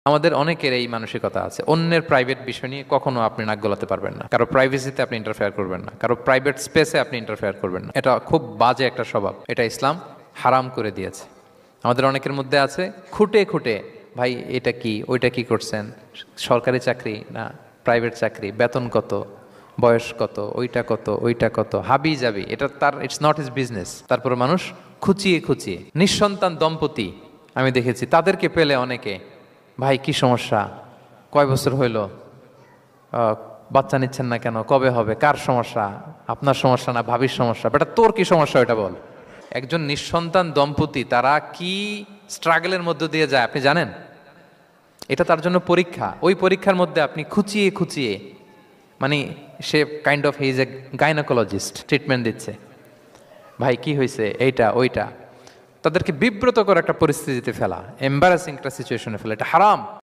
আমাদের অনেকের এই মানসিকতা আছে, অন্যের প্রাইভেট বিষয় নিয়ে কখনো আপনি নাক গলাতে পারবেন না, কারো প্রাইভেসিতে আপনি ইন্টারফেয়ার করবেন না, কারো প্রাইভেট স্পেসে আপনি ইন্টারফেয়ার করবেন না। এটা খুব বাজে একটা স্বভাব, এটা ইসলাম হারাম করে দিয়েছে। আমাদের অনেকের মধ্যে আছে খুঁটে খুঁটে, ভাই এটা কি ওইটা কি করছেন, সরকারি চাকরি না প্রাইভেট চাকরি, বেতন কত, বয়স কত, ওইটা কত ওইটা কত, হাবি যাবি, এটা তার ইটস নট হিজ বিজনেস। তারপর মানুষ খুঁচিয়ে খুঁচিয়ে নিঃসন্তান দম্পতি আমি দেখেছি, তাদেরকে পেলে অনেকে, ভাই কি সমস্যা, কয় বছর হইল, বাচ্চা নিচ্ছেন না কেন, কবে হবে, কার সমস্যা, আপনার সমস্যা না ভাবির সমস্যা, বেটা তোর কি সমস্যা ওইটা বল। একজন নিঃসন্তান দম্পতি তারা কি স্ট্রাগলের মধ্য দিয়ে যায় আপনি জানেন? এটা তার জন্য পরীক্ষা। ওই পরীক্ষার মধ্যে আপনি খুঁচিয়ে খুঁচিয়ে, মানে সে kind of he is a gynaecologist, treatment দিচ্ছে, ভাই কি হয়েছে এইটা ওইটা, তাদেরকে বিব্রত করে একটা পরিস্থিতিতে ফেলা, এম্বারাসিং একটা সিচুয়েশনে ফেলা, এটা হারাম।